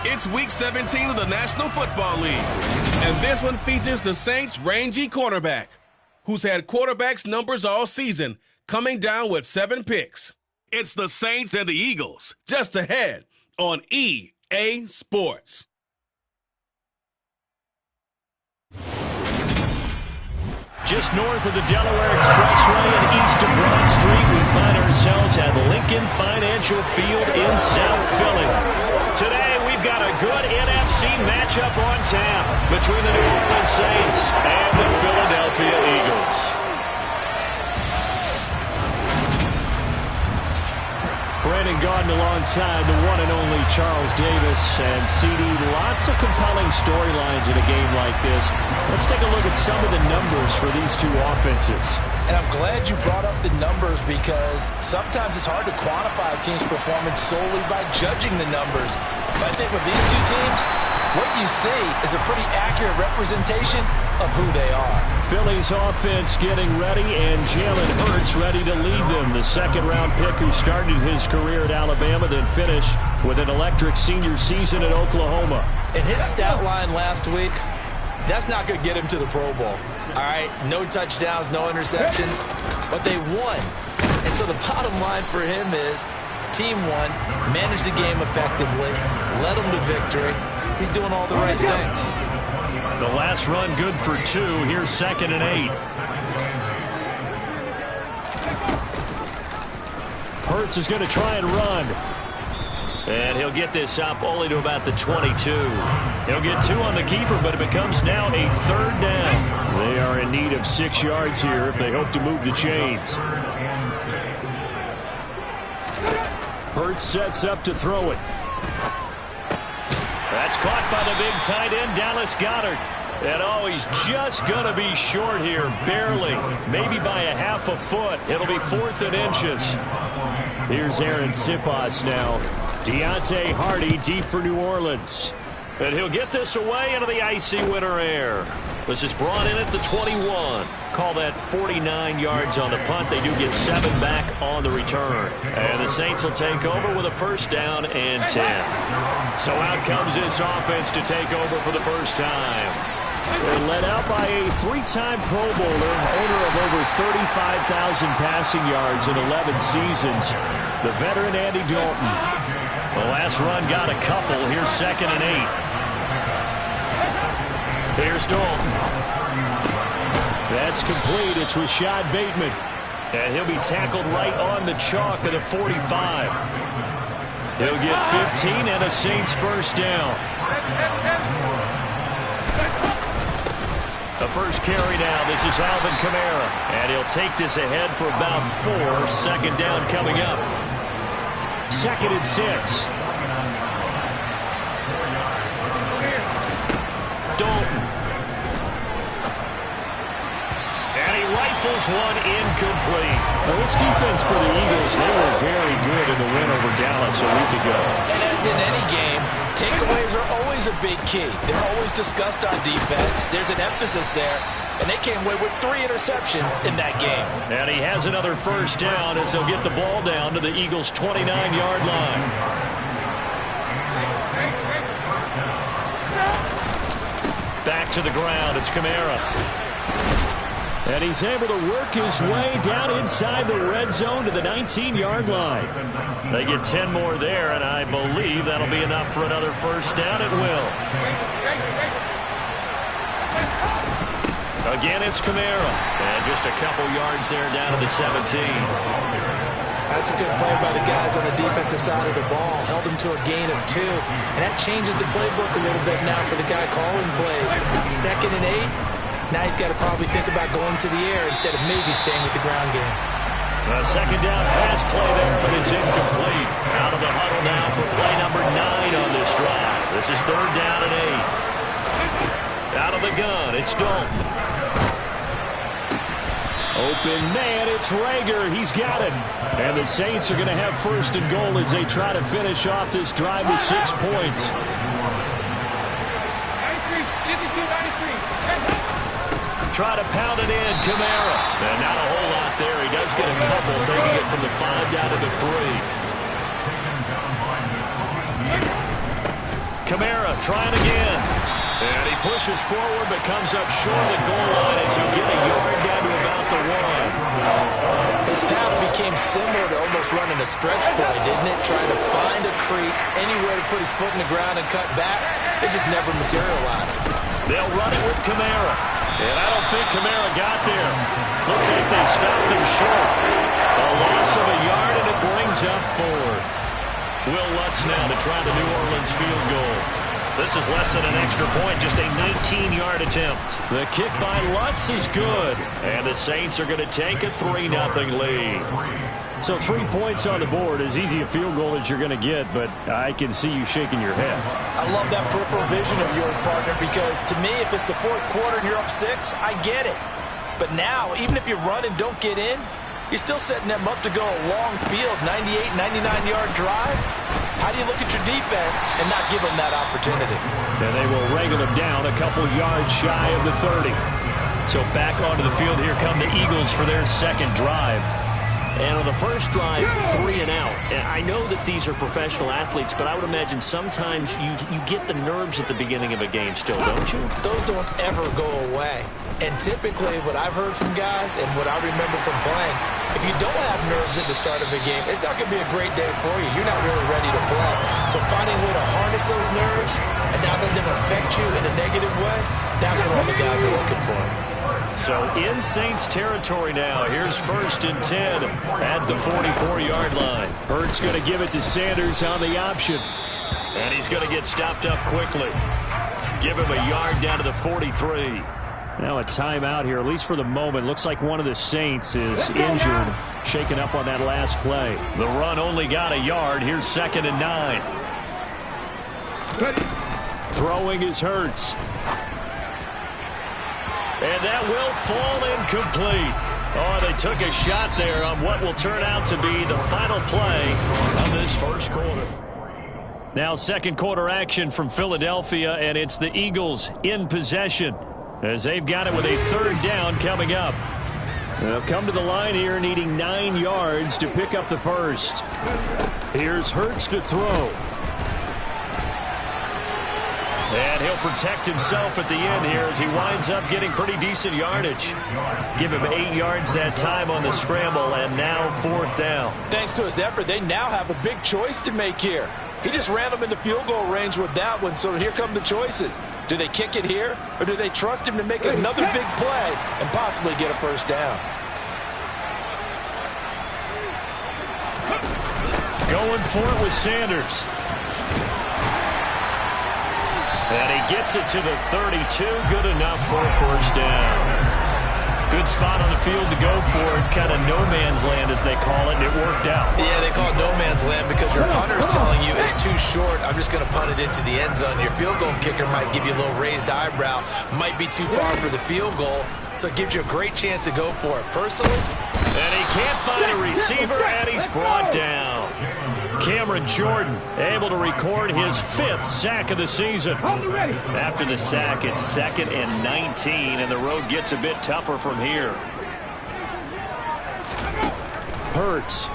It's Week 17 of the National Football League, and this one features the Saints' rangy cornerback, who's had quarterbacks numbers all season, coming down with 7 picks. It's the Saints and the Eagles, just ahead on EA Sports. Just north of the Delaware Expressway and east of Broad Street, we find ourselves at Lincoln Financial Field in South Philly. Today, we've got a good NFC matchup on tap between the New Orleans Saints and the Philadelphia Eagles. Brandon Gaudin alongside the one and only Charles Davis. And CD, lots of compelling storylines in a game like this. Let's take a look at some of the numbers for these two offenses. And I'm glad you brought up the numbers because sometimes it's hard to quantify a team's performance solely by judging the numbers. But I think with these two teams, what you see is a pretty accurate representation of who they are. Philly's offense getting ready, and Jalen Hurts ready to lead them. The second-round pick who started his career at Alabama, then finished with an electric senior season at Oklahoma. And his stat line last week, that's not going to get him to the Pro Bowl. All right, no touchdowns, no interceptions, but they won. And so the bottom line for him is team won, managed the game effectively, led them to victory. He's doing all the right things. The last run good for 2. Here's 2nd and 8. Hurts is going to try and run. And he'll get this up only to about the 22. He'll get 2 on the keeper, but it becomes now a 3rd down. They are in need of 6 yards here if they hope to move the chains. Hurts sets up to throw it. That's caught by the big tight end, Dallas Goedert. And oh, he's just going to be short here, barely. Maybe by a half a foot. It'll be 4th and inches. Here's Aaron Siposs now. Deontay Hardy deep for New Orleans. And he'll get this away into the icy winter air. This is brought in at the 21. Call that 49 yards on the punt. They do get 7 back on the return. And the Saints will take over with a 1st down and 10. So out comes this offense to take over for the first time. They're led out by a 3-time Pro Bowler, owner of over 35,000 passing yards in 11 seasons, the veteran Andy Dalton. The last run got a couple. Here's 2nd and 8. Here's Dalton. That's complete. It's Rashad Bateman. And he'll be tackled right on the chalk of the 45. He'll get 15 and a Saints 1st down. The first carry now. This is Alvin Kamara. And he'll take this ahead for about 4. 2nd down coming up. 2nd and 6. Dalton. And he rifles one incomplete. Well, this defense for the Eagles, they were very good in the win over Dallas a week ago. And as in any game, takeaways are always a big key. They're always discussed on defense. There's an emphasis there. And they came away with 3 interceptions in that game. And he has another 1st down as he'll get the ball down to the Eagles' 29-yard line. Back to the ground. It's Kamara. And he's able to work his way down inside the red zone to the 19-yard line. They get 10 more there, and I believe that'll be enough for another 1st down. It will. Again, it's Kamara. And just a couple yards there down to the 17. That's a good play by the guys on the defensive side of the ball. Held him to a gain of 2. And that changes the playbook a little bit now for the guy calling plays. 2nd and 8. Now he's got to probably think about going to the air instead of maybe staying with the ground game. A 2nd down pass play there, but it's incomplete. Out of the huddle now for play number 9 on this drive. This is 3rd down and 8. Out of the gun, it's Dalton. Open man, it's Rager. He's got it. And the Saints are going to have 1st and goal as they try to finish off this drive with 6 points. Try to pound it in, Kamara. And not a whole lot there. He does get a couple, taking it from the 5 down to the 3. Kamara trying again. And he pushes forward but comes up short of the goal line as he'll get a yard down to about the 1. His path became similar to almost running a stretch play, didn't it? Trying to find a crease, anywhere to put his foot in the ground and cut back. It just never materialized. They'll run it with Kamara. And I don't think Kamara got there. Looks like they stopped him short. A loss of a yard, and it brings up 4th. Will Lutz now to try the New Orleans field goal. This is less than an extra point, just a 19-yard attempt. The kick by Lutz is good, and the Saints are going to take a 3-0 lead. So 3 points on the board, as easy a field goal as you're going to get, but I can see you shaking your head. I love that peripheral vision of yours, partner, because to me, if it's the 4th quarter and you're up 6, I get it. But now, even if you run and don't get in, you're still setting them up to go a long field, 98, 99-yard drive. How do you look at your defense and not give them that opportunity? And they will wrangle them down a couple yards shy of the 30. So back onto the field, here come the Eagles for their second drive. And on the first drive, 3 and out. And I know that these are professional athletes, but I would imagine sometimes you get the nerves at the beginning of a game still, don't you? Those don't ever go away. And typically what I've heard from guys and what I remember from playing, if you don't have nerves at the start of a game, it's not going to be a great day for you. You're not really ready to play. So finding a way to harness those nerves and not let them affect you in a negative way, that's what all the guys are looking for. So in Saints territory now. Here's 1st and 10 at the 44-yard line. Hurts going to give it to Sanders on the option. And he's going to get stopped up quickly. Give him a yard down to the 43. Now a timeout here, at least for the moment. Looks like one of the Saints is injured, shaken up on that last play. The run only got a yard. Here's 2nd and 9. Throwing is Hurts. And that will fall incomplete. Oh, they took a shot there on what will turn out to be the final play of this first quarter. Now second quarter action from Philadelphia, and it's the Eagles in possession as they've got it with a 3rd down coming up. They'll come to the line here needing 9 yards to pick up the first. Here's Hurts to throw. And he'll protect himself at the end here as he winds up getting pretty decent yardage. Give him 8 yards that time on the scramble, and now 4th down. Thanks to his effort, they now have a big choice to make here. He just ran them into field goal range with that one, so here come the choices. Do they kick it here, or do they trust him to make another big play and possibly get a first down? Going for it with Sanders. And he gets it to the 32. Good enough for a first down. Good spot on the field to go for it. Kind of no man's land, as they call it, and it worked out. Yeah, they call it no man's land because your punter is telling you it's too short. I'm just going to punt it into the end zone. Your field goal kicker might give you a little raised eyebrow. Might be too far for the field goal, so it gives you a great chance to go for it. Personally, and he can't find a receiver, and he's brought down. Cameron Jordan able to record his 5th sack of the season. After the sack, it's 2nd and 19, and the road gets a bit tougher from here. Hurts.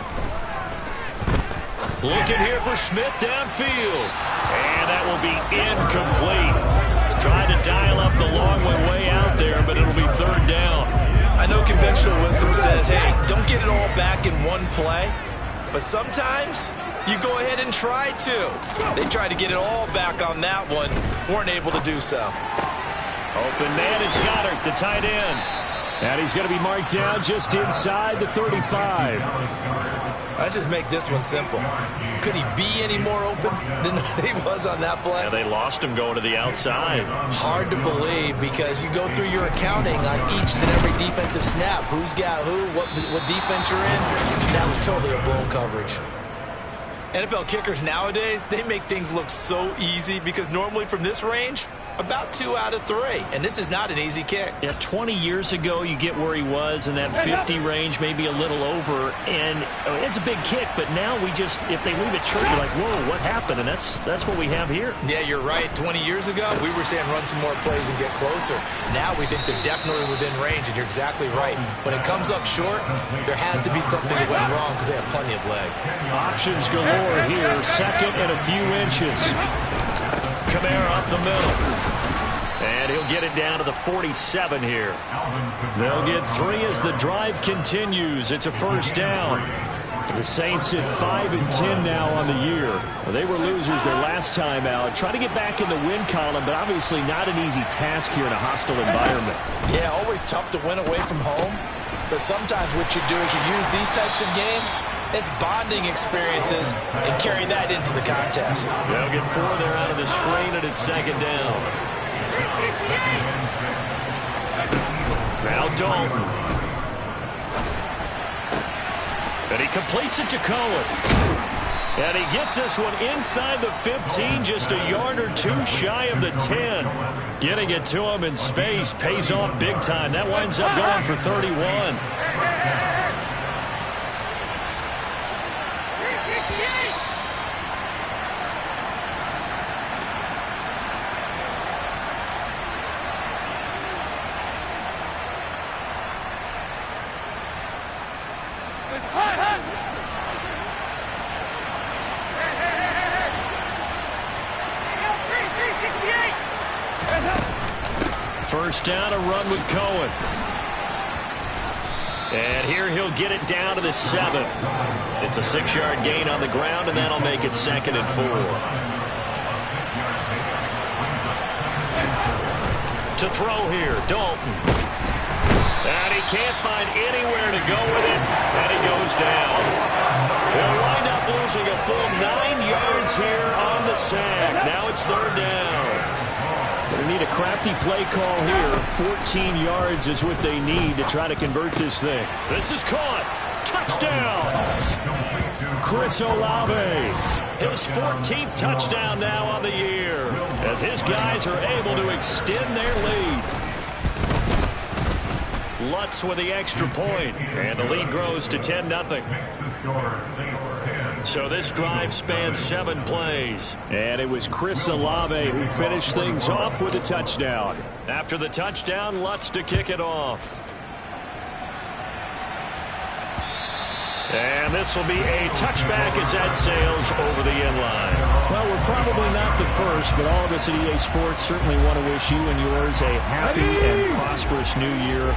Looking here for Smith downfield. And that will be incomplete. Tried to dial up the long one way out there, but it'll be 3rd down. I know conventional wisdom says, hey, don't get it all back in one play. But sometimes you go ahead and try to. They tried to get it all back on that one. Weren't able to do so. Open man is Goddard, the tight end. And he's going to be marked down just inside the 35. Let's just make this one simple. Could he be any more open than he was on that play? Yeah, they lost him going to the outside. Hard to believe because you go through your accounting on each and every defensive snap. Who's got who, what defense you're in. That was totally a blown coverage. NFL kickers nowadays, they make things look so easy because normally from this range, about 2 out of 3. And this is not an easy kick. Yeah, 20 years ago, you get where he was in that 50 range, maybe a little over. And it's a big kick, but now we just, if they leave it short, you're like, whoa, what happened? And that's what we have here. Yeah, you're right. 20 years ago, we were saying run some more plays and get closer. Now we think they're definitely within range, and you're exactly right. When it comes up short, there has to be something that went wrong because they have plenty of leg. Options galore here. 2nd and a few inches. Kamara up the middle. And he'll get it down to the 47 here. They'll get 3 as the drive continues. It's a first down. The Saints at 5-10 now on the year. Well, they were losers their last time out. Trying to get back in the win column, but obviously not an easy task here in a hostile environment. Yeah, always tough to win away from home. But sometimes what you do is you use these types of games as bonding experiences and carry that into the contest. They'll get 4 there out of the screen, and it's second down. Now Dalton. And he completes it to Cohen. And he gets this one inside the 15, just a yard or 2 shy of the 10. Getting it to him in space pays off big time. That winds up going for 31. First down, a run with Cohen. And here he'll get it down to the 7. It's a 6-yard gain on the ground, and that'll make it 2nd and 4. To throw here, Dalton. And he can't find anywhere to go with it, and he goes down. He'll wind up losing a full 9 yards here on the sack. Now it's 3rd down. They need a crafty play call here. 14 yards is what they need to try to convert this thing. This is caught. Touchdown. Chris Olave. His 14th touchdown now on the year, as his guys are able to extend their lead. Lutz with the extra point, and the lead grows to 10-0. So this drive spans 7 plays. And it was Chris Olave who finished things off with a touchdown. After the touchdown, Lutz to kick it off. And this will be a touchback as that sails over the end line. Well, we're probably not the first, but all of us at EA Sports certainly want to wish you and yours a happy and prosperous new year.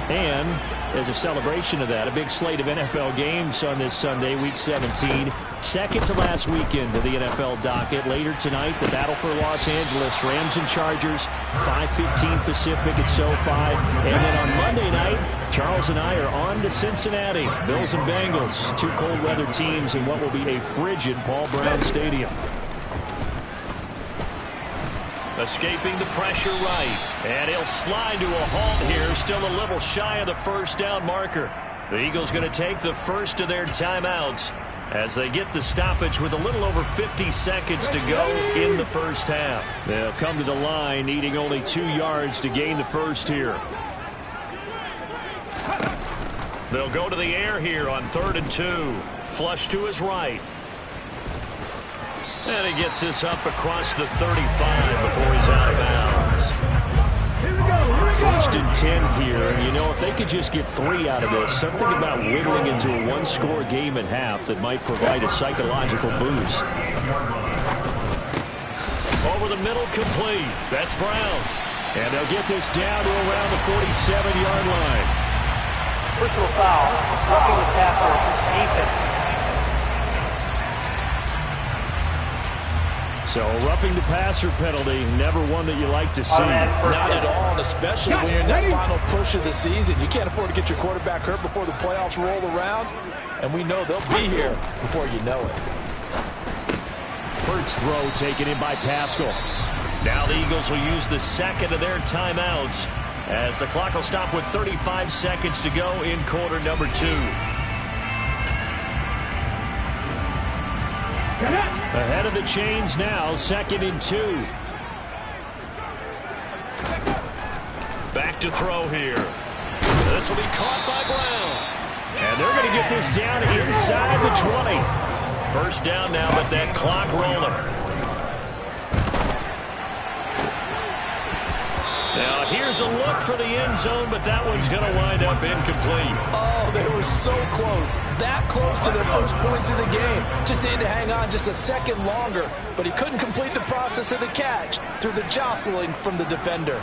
And as a celebration of that, a big slate of NFL games on this Sunday, Week 17. Second to last weekend of the NFL docket. Later tonight, the battle for Los Angeles, Rams and Chargers, 5:15 Pacific at SoFi. And then on Monday night, Charles and I are on to Cincinnati. Bills and Bengals, 2 cold weather teams in what will be a frigid Paul Brown Stadium. Escaping the pressure right. And he'll slide to a halt here. Still a little shy of the first down marker. The Eagles going to take the first of their timeouts as they get the stoppage with a little over 50 seconds to go in the first half. They'll come to the line needing only 2 yards to gain the first here. They'll go to the air here on 3rd and 2. Flush to his right. And he gets this up across the 35 before he's out of bounds. 1st and 10 here, and you know, if they could just get 3 out of this, something about whittling into a 1-score game at half that might provide a psychological boost. Over the middle, complete. That's Brown. And they'll get this down to around the 47-yard line. Personal foul, roughing the passer, defense. So roughing the passer penalty, never one that you like to see. Not at all, and especially when you're in that final push of the season. You can't afford to get your quarterback hurt before the playoffs roll around, and we know they'll be here before you know it. Hurts throw taken in by Pascal. Now the Eagles will use the second of their timeouts as the clock will stop with 35 seconds to go in quarter number 2. Ahead of the chains now, 2nd and 2. Back to throw here. This will be caught by Brown. And they're going to get this down inside the 20. First down now, but that clock rolling. Now here's a look for the end zone, but that one's going to wind up incomplete. Oh, they were so close. That close to their first points of the game. Just needed to hang on just a second longer, but he couldn't complete the process of the catch through the jostling from the defender.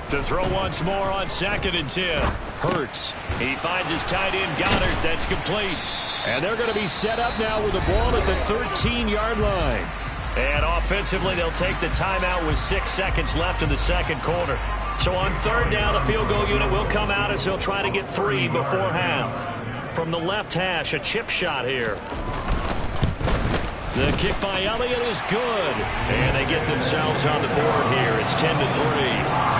To throw once more on 2nd and 10. Hurts. He finds his tight end, Goddard. That's complete. And they're going to be set up now with the ball at the 13-yard line. And offensively, they'll take the timeout with 6 seconds left in the second quarter. So on 3rd down, the field goal unit will come out as they'll try to get 3 before half. From the left hash, a chip shot here. The kick by Elliott is good. And they get themselves on the board here. It's 10-3.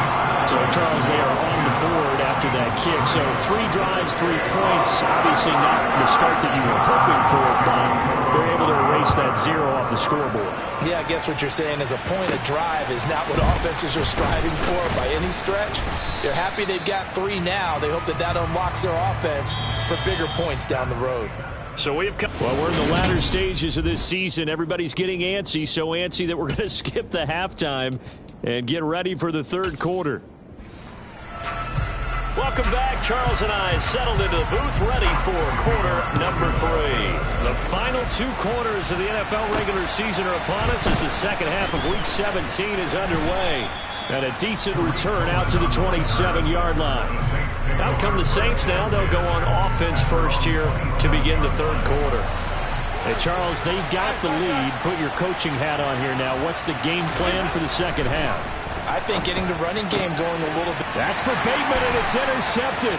So, Charles, they are on the board after that kick. So 3 drives, 3 points. Obviously not the start that you were hoping for, but they're able to erase that 0 off the scoreboard. Yeah, I guess what you're saying is a point of drive is not what offenses are striving for by any stretch. They're happy they've got 3 now. They hope that that unlocks their offense for bigger points down the road. So we're in the latter stages of this season. Everybody's getting antsy, so antsy that we're going to skip the halftime and get ready for the 3rd quarter. Welcome back. Charles and I settled into the booth, ready for quarter number 3. The final 2 quarters of the NFL regular season are upon us as the second half of Week 17 is underway. And a decent return out to the 27-yard line. Out come the Saints now. They'll go on offense first here to begin the 3rd quarter. Hey, Charles, they've got the lead. Put your coaching hat on here now. What's the game plan for the second half? I think getting the running game going a little bit. That's for Bateman, and it's intercepted.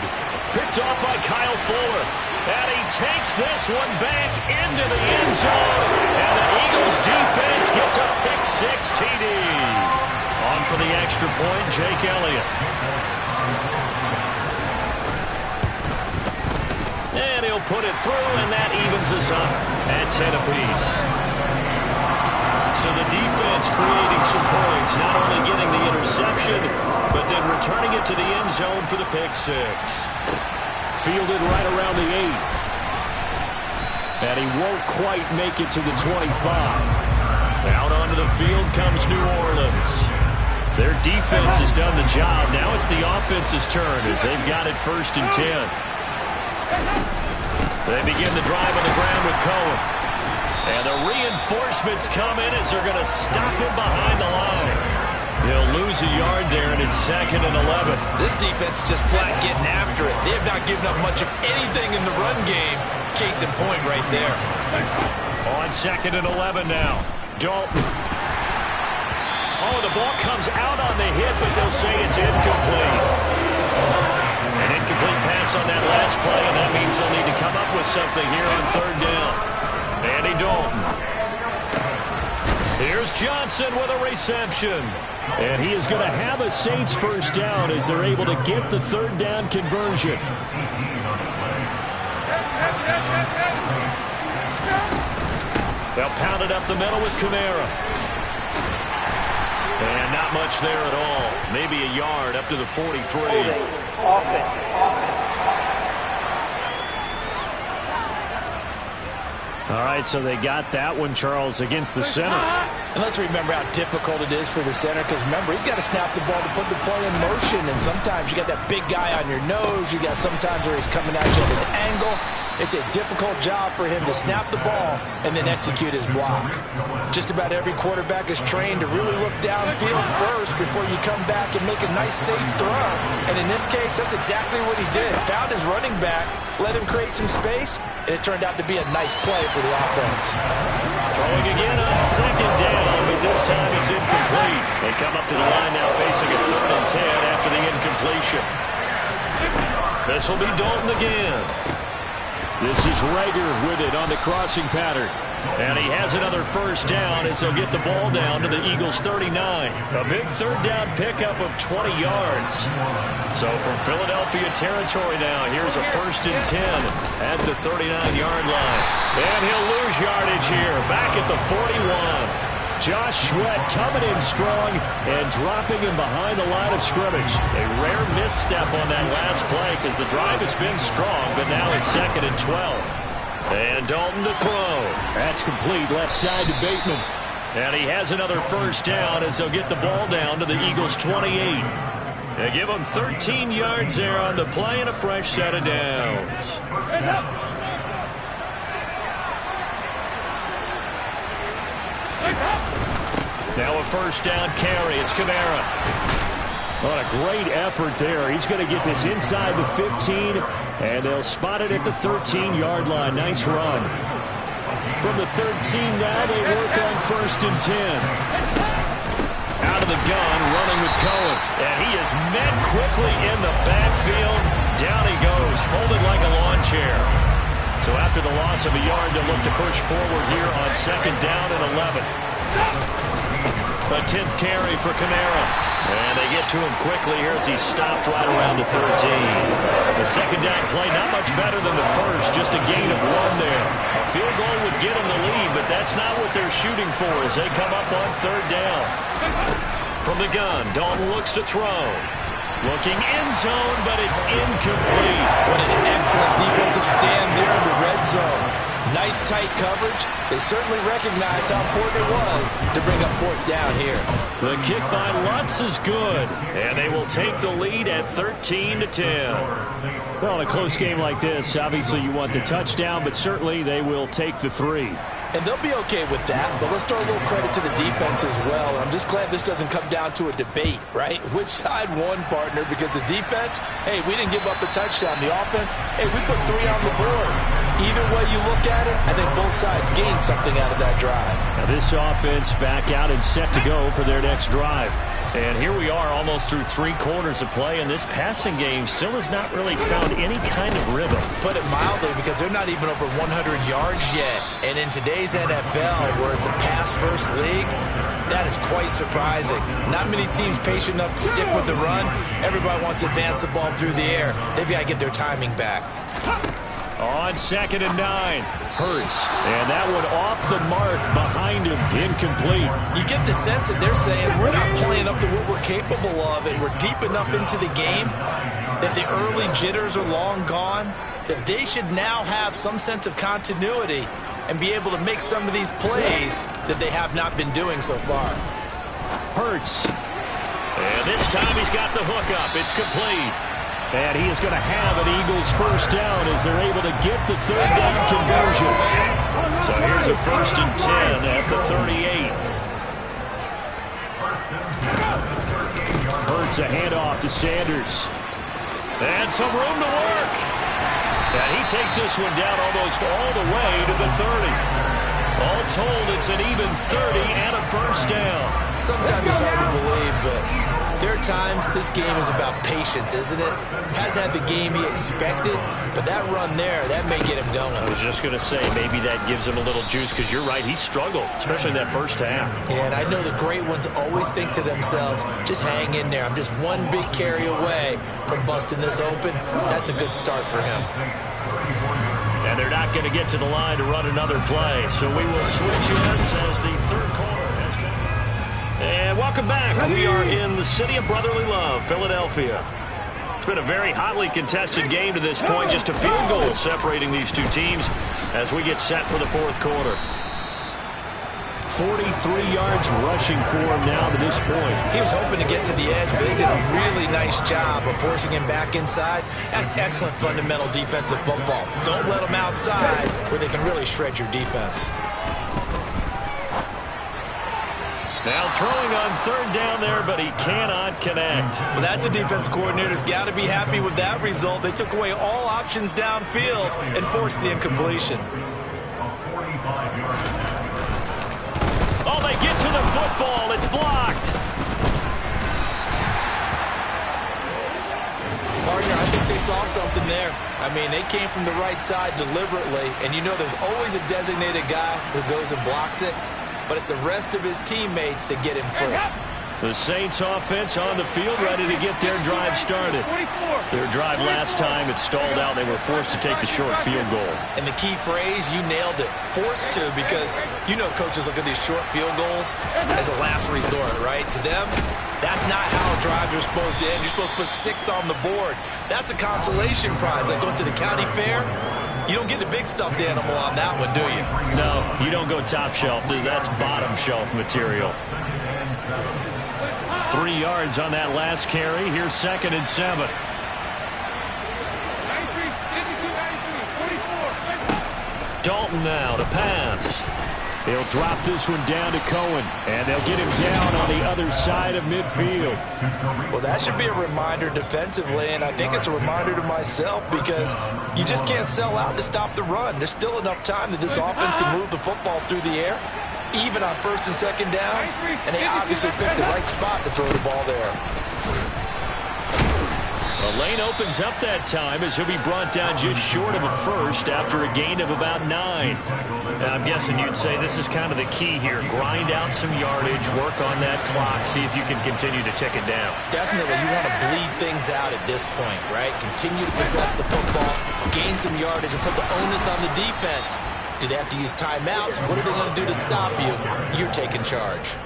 Picked off by Kyle Fuller. And he takes this one back into the end zone. And the Eagles defense gets a pick-6 TD. On for the extra point, Jake Elliott. And he'll put it through, and that evens us up at 10 apiece. So the defense creating some points, not only getting the interception, but then returning it to the end zone for the pick-6. Fielded right around the 8. And he won't quite make it to the 25. Out onto the field comes New Orleans. Their defense has done the job. Now it's the offense's turn as they've got it 1st and 10. They begin the drive on the ground with Cohen. And the reinforcements come in as they're going to stop him behind the line. He'll lose a yard there, and it's 2nd and 11. This defense is just flat getting after it. They have not given up much of anything in the run game. Case in point right there. On 2nd and 11 now. Dalton. Oh, the ball comes out on the hit, but they'll say it's incomplete. An incomplete pass on that last play, and that means they'll need to come up with something here on 3rd down. Andy Dalton. Here's Johnson with a reception. And he is going to have a Saints 1st down as they're able to get the 3rd down conversion. They'll pound it up the middle with Kamara. And not much there at all. Maybe a yard up to the 43. All right, so they got that one, Charles, against the center. And let's remember how difficult it is for the center, because remember, he's got to snap the ball to put the play in motion, and sometimes you got that big guy on your nose. You got sometimes where he's coming at you at an angle. It's a difficult job for him to snap the ball and then execute his block. Just about every quarterback is trained to really look downfield first before you come back and make a nice, safe throw. And in this case, that's exactly what he did. Found his running back, let him create some space, and it turned out to be a nice play for the offense. Throwing again on 2nd down, but this time it's incomplete. They come up to the line now facing a 3rd and 10 after the incompletion. This will be Dalton again. This is Rager with it on the crossing pattern. And he has another 1st down as they'll get the ball down to the Eagles' 39. A big 3rd down pickup of 20 yards. So from Philadelphia territory now, here's a 1st and 10 at the 39-yard line. And he'll lose yardage here, back at the 41. Josh Sweat coming in strong and dropping him behind the line of scrimmage. A rare misstep on that last play because the drive has been strong, but now it's 2nd and 12. And Dalton to throw. That's complete left side to Bateman. And he has another first down as they'll get the ball down to the Eagles' 28. They give them 13 yards there on the play and a fresh set of downs. Now a first down carry. It's Kamara. What a great effort there. He's going to get this inside the 15, and they'll spot it at the 13-yard line. Nice run. From the 13 now, they work on 1st and 10. Out of the gun, running with Cohen. And he is met quickly in the backfield. Down he goes, folded like a lawn chair. So after the loss of a yard, they'll look to push forward here on 2nd down and 11. A 10th carry for Kamara. And they get to him quickly here as he stopped right around the 13. The 2nd down play, not much better than the first, just a gain of 1 there. A field goal would get them the lead, but that's not what they're shooting for as they come up on 3rd down. From the gun, Dalton looks to throw. Looking end zone, but it's incomplete. What an excellent defensive stand there in the red zone. Nice tight coverage. They certainly recognized how important it was to bring up 4th down here. The kick by Lutz is good, and they will take the lead at 13-10. Well, in a close game like this, obviously you want the touchdown, but certainly they will take the 3. And they'll be okay with that, but let's throw a little credit to the defense as well. I'm just glad this doesn't come down to a debate, right? Which side won, partner? Because the defense, hey, we didn't give up a touchdown. The offense, hey, we put 3 on the board. Either way you look at it, I think both sides gained something out of that drive. Now this offense back out and set to go for their next drive. And here we are almost through 3 quarters of play, and this passing game still has not really found any kind of rhythm. Put it mildly, because they're not even over 100 yards yet. And in today's NFL, where it's a pass-first league, that is quite surprising. Not many teams patient enough to stick with the run. Everybody wants to advance the ball through the air. They've got to get their timing back. On 2nd and 9, Hurts. And that one off the mark behind him, incomplete. You get the sense that they're saying we're not playing up to what we're capable of, and we're deep enough into the game that the early jitters are long gone, that they should now have some sense of continuity and be able to make some of these plays that they have not been doing so far. Hurts. And this time he's got the hook up. It's complete. And he is going to have an Eagles first down as they're able to get the 3rd down conversion. So here's a 1st and 10 at the 38. Hurts a handoff to Sanders. And some room to work. And he takes this one down almost all the way to the 30. All told, it's an even 30 and a first down. Sometimes it's hard to believe, but there are times this game is about patience, isn't it? Has had the game he expected, but that run there, that may get him going. I was just going to say, maybe that gives him a little juice, because you're right, he struggled, especially in that first half. Yeah, and I know the great ones always think to themselves, just hang in there. I'm just one big carry away from busting this open. That's a good start for him. And they're not going to get to the line to run another play, so we will switch ends as the 3rd quarter has come. And welcome back. We are in the city of brotherly love, Philadelphia. It's been a very hotly contested game to this point. Just a field goal separating these two teams as we get set for the 4th quarter. 43 yards rushing for him now to this point. He was hoping to get to the edge, but they did a really nice job of forcing him back inside. That's excellent fundamental defensive football. Don't let them outside where they can really shred your defense. Now throwing on 3rd down there, but he cannot connect. Well, that's a defense coordinator's got to be happy with that result. They took away all options downfield and forced the incompletion. Oh, they get to the football. It's blocked. Partner, I think they saw something there. I mean, they came from the right side deliberately, and you know there's always a designated guy who goes and blocks it. But it's the rest of his teammates that get in front. The Saints offense on the field ready to get their drive started. Their drive last time, it stalled out. They were forced to take the short field goal. And the key phrase, you nailed it. Forced to, because you know coaches look at these short field goals as a last resort, right? To them, that's not how drives are supposed to end. You're supposed to put 6 on the board. That's a consolation prize. Like going to the county fair, You don't get the big stuffed animal on that one, do you? No, you don't go top shelf. That's bottom shelf material. 3 yards on that last carry. Here's 2nd and 7. Dalton now to pass. He'll drop this one down to Cohen, and they'll get him down on the other side of midfield. Well, that should be a reminder defensively, and I think it's a reminder to myself because you just can't sell out to stop the run. There's still enough time that this offense can move the football through the air, even on 1st and 2nd downs, and they obviously picked the right spot to throw the ball there. The lane opens up that time as he'll be brought down just short of a first after a gain of about 9. And I'm guessing you'd say this is kind of the key here. Grind out some yardage, work on that clock, see if you can continue to tick it down. Definitely, you want to bleed things out at this point, right? Continue to possess the football, gain some yardage, and put the onus on the defense. Do they have to use timeouts? What are they going to do to stop you? You're taking charge.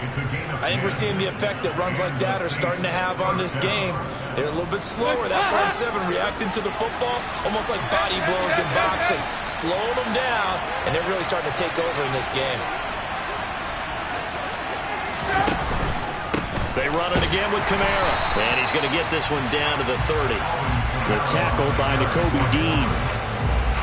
I think we're seeing the effect that runs like that are starting to have on this game. They're a little bit slower. That front 7 reacting to the football, almost like body blows in boxing, slowing them down, and they're really starting to take over in this game. They run it again with Kamara, and he's going to get this one down to the 30. The tackle by Nakobe Dean.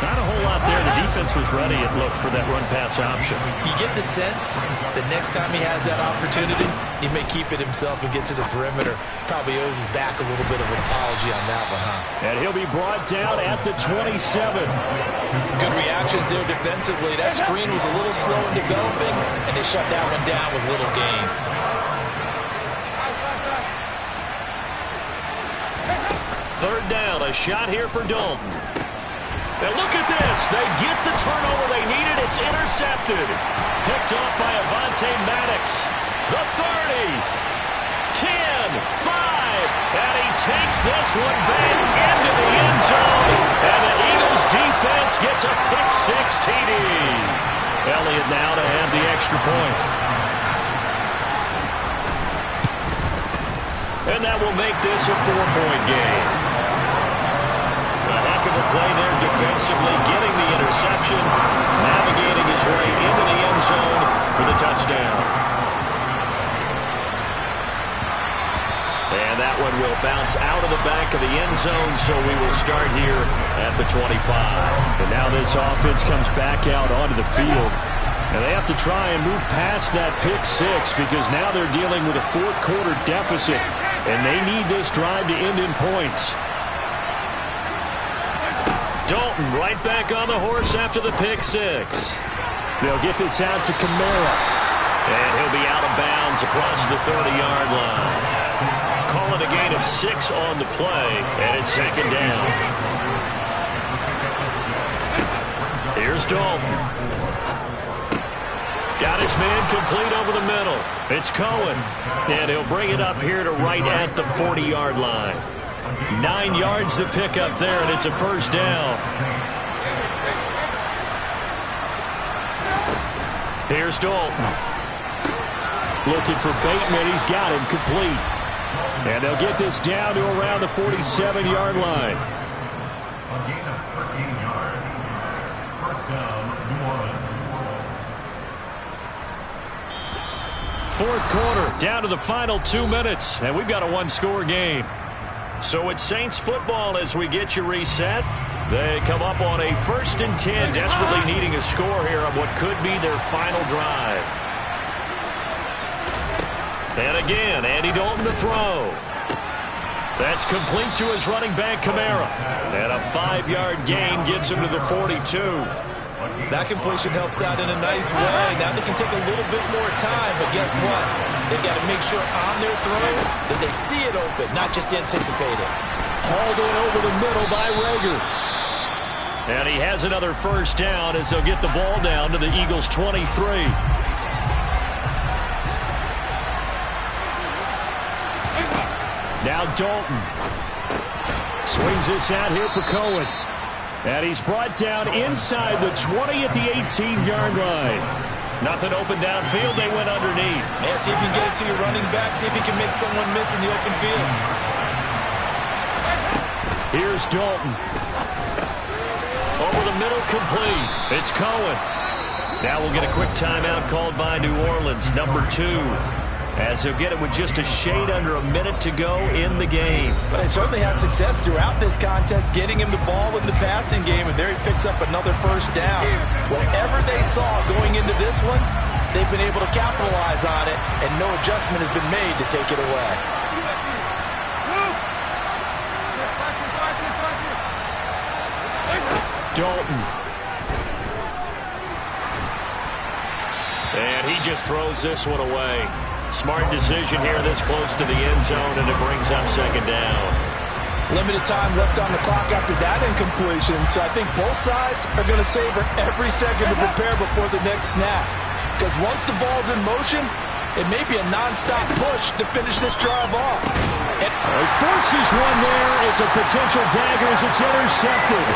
Not a whole lot there. The defense was ready, it looked, for that run-pass option. You get the sense that next time he has that opportunity, he may keep it himself and get to the perimeter. Probably owes his back a little bit of an apology on that one, huh? And he'll be brought down at the 27. Good reactions there defensively. That screen was a little slow in developing, and they shut that one down with little gain. Third down, a shot here for Dalton. Now look at this. They get the turnover they needed. It's intercepted. Picked off by Avonte Maddox. The 30. 10, 5. And he takes this one back into the end zone. And the Eagles defense gets a pick-6 TD. Elliott now to have the extra point. And that will make this a 4-point game. Of a play there defensively, getting the interception, navigating his way into the end zone for the touchdown. And that one will bounce out of the back of the end zone, so we will start here at the 25. And now this offense comes back out onto the field. And they have to try and move past that pick-6 because now they're dealing with a fourth-quarter deficit, and they need this drive to end in points. Dalton right back on the horse after the pick-6. They'll get this out to Kamara. And he'll be out of bounds across the 30-yard line. Call it a gain of 6 on the play, and it's 2nd down. Here's Dalton. Got his man complete over the middle. It's Cohen. And he'll bring it up here to right at the 40-yard line. 9 yards to pick up there, and it's a first down. Here's Dalton. Looking for Bateman. He's got him complete. And they'll get this down to around the 47-yard line. A gain of 13 yards. First down, New Orleans. Fourth quarter, down to the final 2 minutes, and we've got a one-score game. So it's Saints football as we get you reset. They come up on a 1st and 10, desperately needing a score here on what could be their final drive. And again, Andy Dalton to throw. That's complete to his running back, Kamara. And a 5-yard gain gets him to the 42. That completion helps out in a nice way. Now they can take a little bit more time, but guess what? They got to make sure on their throws that they see it open, not just anticipate it. Hauled in over the middle by Rager. And he has another first down as they'll get the ball down to the Eagles' 23. Now Dalton swings this out here for Cohen. And he's brought down inside the 20 at the 18-yard line. Nothing open downfield. They went underneath. Yeah, see if you can get it to your running back. See if you can make someone miss in the open field. Here's Dalton. Over the middle, complete. It's Cohen. Now we'll get a quick timeout called by New Orleans, number 2. As he'll get it with just a shade under a minute to go in the game. But they certainly had success throughout this contest, getting him the ball in the passing game, and there he picks up another first down. Whatever they saw going into this one, they've been able to capitalize on it, and no adjustment has been made to take it away. Dalton. And he just throws this one away. Smart decision here this close to the end zone, and it brings up second down. Limited time left on the clock after that incompletion, so I think both sides are going to savor every second to prepare before the next snap. Because once the ball's in motion, it may be a non-stop push to finish this drive off. He forces one there. It's a potential dagger as it's intercepted.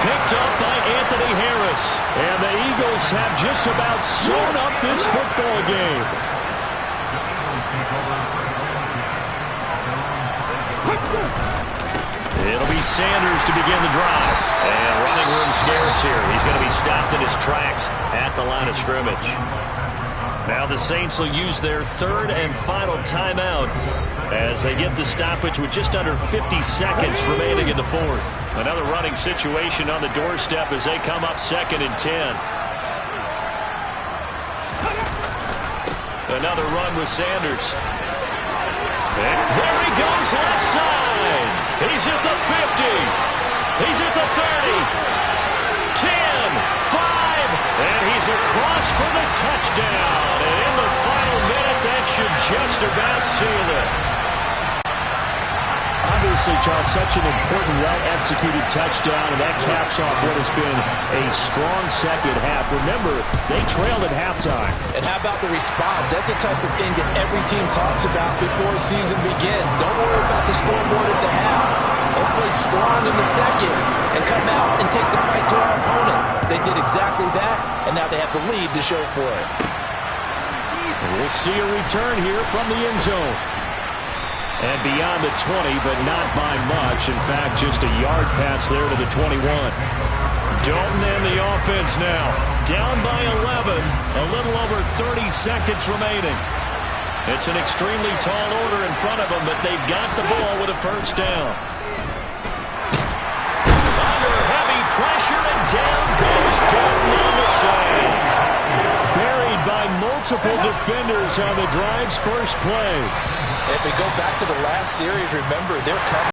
Picked up by Anthony Harris. And the Eagles have just about sewn up this football game. It'll be Sanders to begin the drive. And running room scarce here. He's going to be stopped in his tracks at the line of scrimmage. Now the Saints will use their third and final timeout as they get the stoppage with just under 50 seconds remaining in the fourth. Another running situation on the doorstep as they come up 2nd and 10. Another run with Sanders. And there he goes left side. He's at the 50. He's at the 30. 10, 5, and he's across for the touchdown. And in the final minute, that should just about seal it. Obviously, Charles, such an important, well-executed touchdown, and that caps off what has been a strong second half. Remember, they trailed at halftime. And how about the response? That's the type of thing that every team talks about before the season begins. Don't worry about the scoreboard at the half. Let's play strong in the second and come out and take the fight to our opponent. They did exactly that, and now they have the lead to show for it. We'll see a return here from the end zone. And beyond the 20, but not by much. In fact, just a yard pass there to the 21. Dalton and the offense now. Down by 11. A little over 30 seconds remaining. It's an extremely tall order in front of them, but they've got the ball with a first down. Under heavy pressure, and down goes Dalton on the save. Buried by multiple defenders on the drive's first play. If we go back to the last series, remember, they're coming.